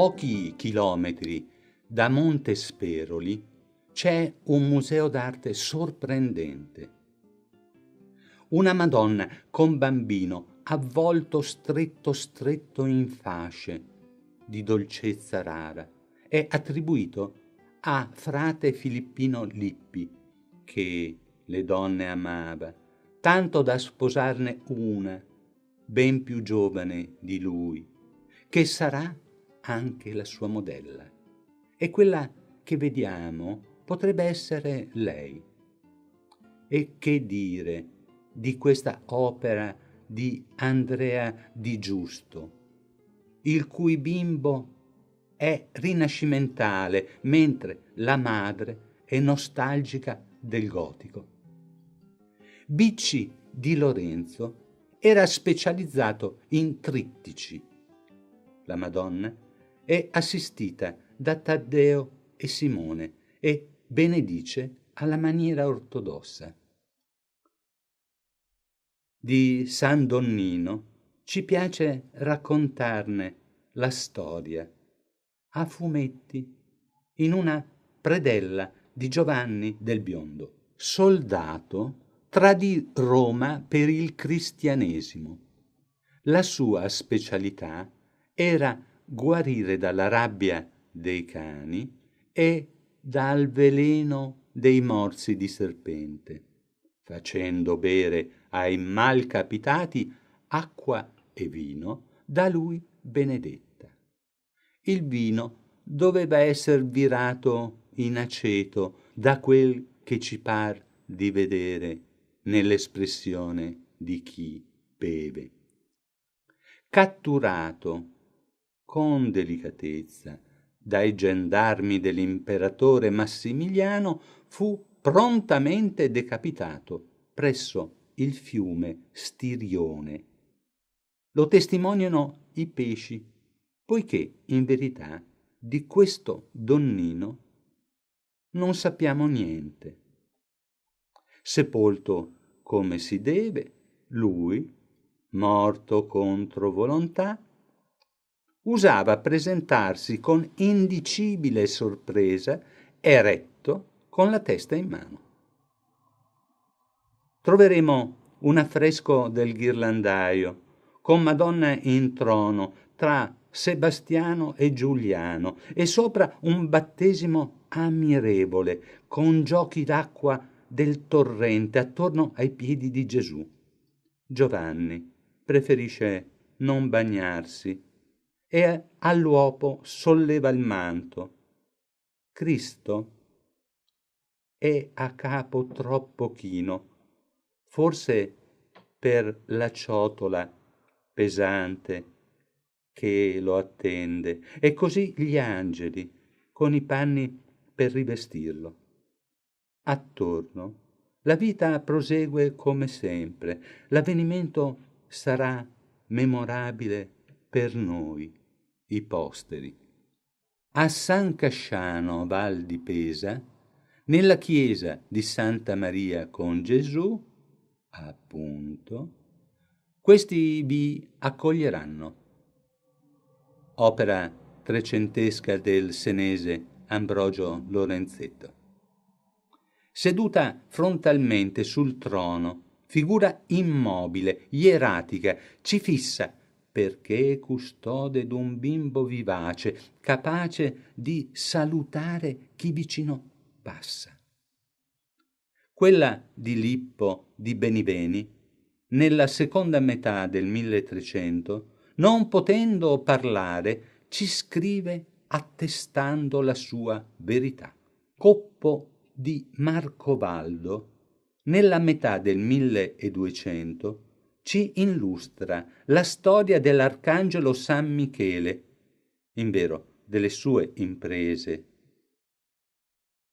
pochi chilometri da Montesperoli c'è un museo d'arte sorprendente. Una Madonna con bambino avvolto stretto in fasce di dolcezza rara è attribuito a frate Filippino Lippi, che le donne amava, tanto da sposarne una, ben più giovane di lui, che sarà anche la sua modella. E quella che vediamo potrebbe essere lei. E che dire di questa opera di Andrea Di Giusto, il cui bimbo è rinascimentale, mentre la madre è nostalgica del gotico. Bicci di Lorenzo era specializzato in trittici. La Madonna è assistita da Taddeo e Simone e benedice alla maniera ortodossa. Di San Donnino ci piace raccontarne la storia a fumetti in una predella di Giovanni del Biondo, soldato tradì Roma per il cristianesimo. La sua specialità era guarire dalla rabbia dei cani e dal veleno dei morsi di serpente, facendo bere ai malcapitati acqua e vino da lui benedetta. Il vino doveva esser virato in aceto, da quel che ci par di vedere nell'espressione di chi beve. Catturato con delicatezza dai gendarmi dell'imperatore Massimiliano, fu prontamente decapitato presso il fiume Stirione. Lo testimoniano i pesci, poiché in verità di questo Donnino non sappiamo niente. Sepolto come si deve, lui, morto contro volontà, usava presentarsi con indicibile sorpresa, eretto, con la testa in mano. Troveremo un affresco del ghirlandaio con Madonna in trono tra Sebastiano e Giuliano e sopra un battesimo ammirevole con giochi d'acqua del torrente attorno ai piedi di Gesù. Giovanni preferisce non bagnarsi e all'uopo solleva il manto. Cristo è a capo troppo chino, forse per la ciotola pesante che lo attende, e così gli angeli con i panni per rivestirlo. Attorno la vita prosegue come sempre, l'avvenimento sarà memorabile per noi, i posteri. A San Casciano, Val di Pesa, nella chiesa di Santa Maria con Gesù, appunto, questi vi accoglieranno. Opera trecentesca del senese Ambrogio Lorenzetto. Seduta frontalmente sul trono, figura immobile, ieratica, ci fissa perché è custode d'un bimbo vivace, capace di salutare chi vicino passa. Quella di Lippo di Beniveni, nella seconda metà del 1300, non potendo parlare, ci scrive attestando la sua verità. Coppo di Marcovaldo, nella metà del 1200, ci illustra la storia dell'arcangelo San Michele, invero delle sue imprese,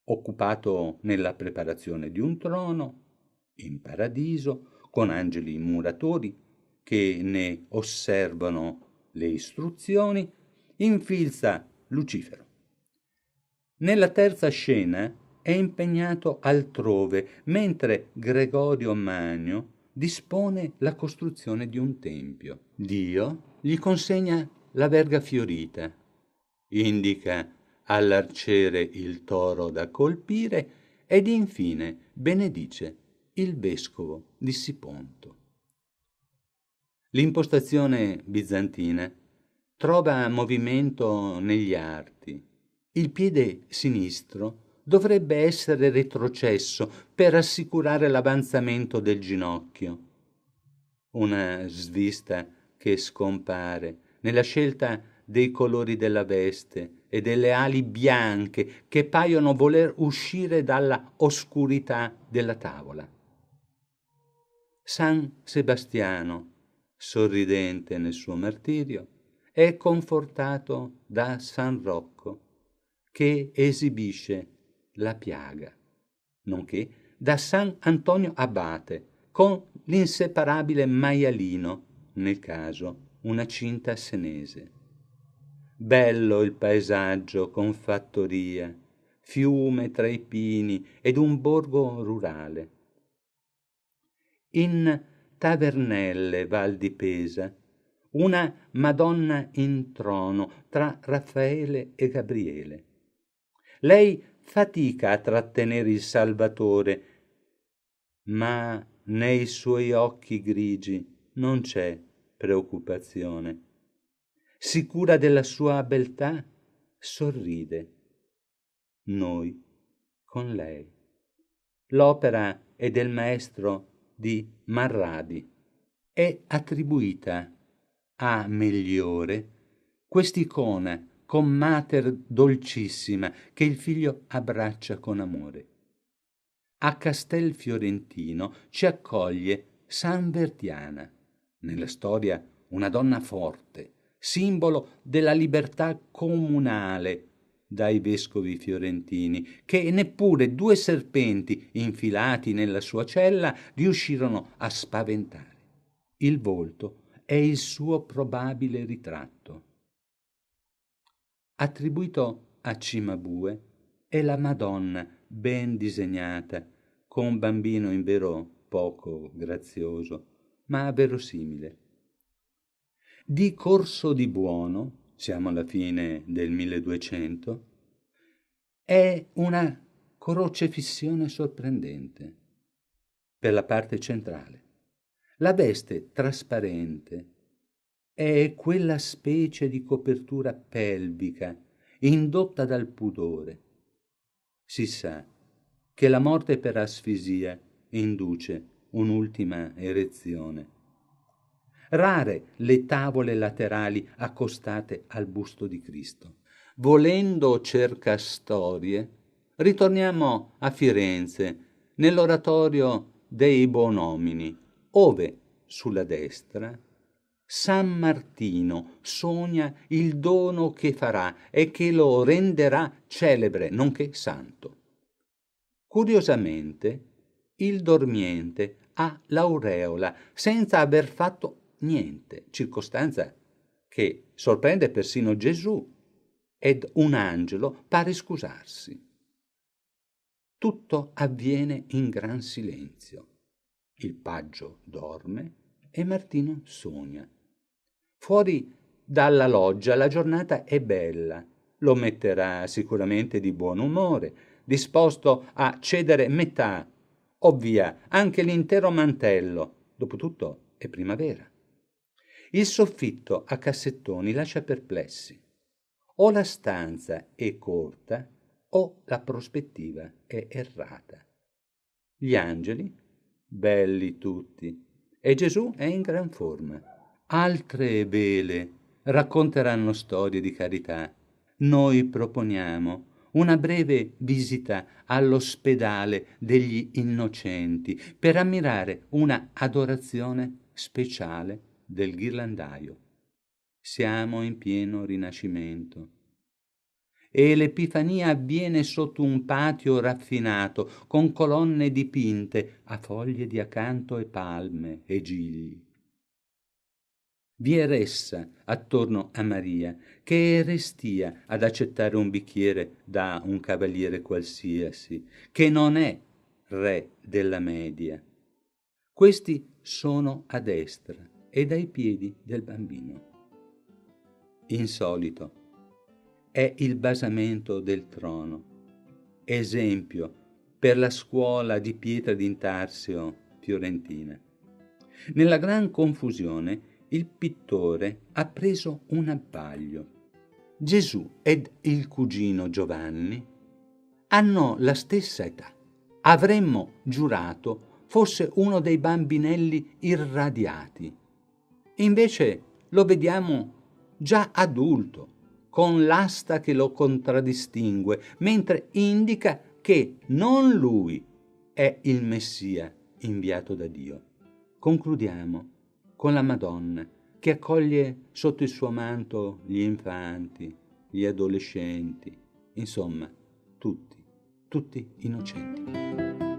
occupato nella preparazione di un trono in paradiso, con angeli muratori che ne osservano le istruzioni, infilza Lucifero. Nella terza scena è impegnato altrove, mentre Gregorio Magno dispone la costruzione di un tempio. Dio gli consegna la verga fiorita, indica all'arciere il toro da colpire ed infine benedice il vescovo di Siponto. L'impostazione bizantina trova movimento negli arti. Il piede sinistro dovrebbe essere retrocesso per assicurare l'avanzamento del ginocchio. Una svista che scompare nella scelta dei colori della veste e delle ali bianche che paiono voler uscire dalla oscurità della tavola. San Sebastiano, sorridente nel suo martirio, è confortato da San Rocco, che esibisce la piaga, nonché da San Antonio Abate, con l'inseparabile maialino, nel caso una cinta senese. Bello il paesaggio con fattoria, fiume tra i pini ed un borgo rurale. In Tavernelle, Val di Pesa, una Madonna in trono tra Raffaele e Gabriele. Lei fatica a trattenere il Salvatore, ma nei suoi occhi grigi non c'è preoccupazione. Sicura della sua beltà, sorride. Noi con lei. L'opera è del maestro di Marradi. È attribuita a Megliore quest'icona con Mater Dolcissima che il figlio abbraccia con amore. A Castel Fiorentino ci accoglie San Verdiana, nella storia una donna forte, simbolo della libertà comunale dai vescovi fiorentini, che neppure 2 serpenti infilati nella sua cella riuscirono a spaventare. Il volto è il suo probabile ritratto. Attribuito a Cimabue è la Madonna ben disegnata, con un bambino invero poco grazioso, ma verosimile. Di Corso di Buono, siamo alla fine del 1200, è una crocefissione sorprendente per la parte centrale. La veste trasparente è quella specie di copertura pelvica indotta dal pudore. Si sa che la morte per asfisia induce un'ultima erezione. Rare le tavole laterali accostate al busto di Cristo. Volendo cercastorie, ritorniamo a Firenze, nell'oratorio dei Bonomini, ove sulla destra San Martino sogna il dono che farà e che lo renderà celebre, nonché santo. Curiosamente, il dormiente ha l'aureola senza aver fatto niente, circostanza che sorprende persino Gesù, ed un angelo pare scusarsi. Tutto avviene in gran silenzio. Il paggio dorme e Martino sogna. Fuori dalla loggia la giornata è bella, lo metterà sicuramente di buon umore, disposto a cedere metà, o via anche l'intero mantello. Dopotutto è primavera. Il soffitto a cassettoni lascia perplessi. O la stanza è corta o la prospettiva è errata. Gli angeli, belli tutti, e Gesù è in gran forma. Altre vele racconteranno storie di carità. Noi proponiamo una breve visita all'ospedale degli innocenti per ammirare una adorazione speciale del ghirlandaio. Siamo in pieno Rinascimento e l'Epifania avviene sotto un patio raffinato con colonne dipinte a foglie di acanto e palme e gigli. Vi è ressa attorno a Maria, che è restia ad accettare un bicchiere da un cavaliere qualsiasi, che non è re della media. Questi sono a destra ed ai piedi del bambino. Insolito. è il basamento del trono, esempio per la scuola di pietra d'Intarsio fiorentina. Nella gran confusione il pittore ha preso un abbaglio. Gesù ed il cugino Giovanni hanno la stessa età. Avremmo giurato fosse uno dei bambinelli irradiati. Invece lo vediamo già adulto, con l'asta che lo contraddistingue, mentre indica che non lui è il Messia inviato da Dio. Concludiamo con la Madonna che accoglie sotto il suo manto gli infanti, gli adolescenti, insomma, tutti innocenti.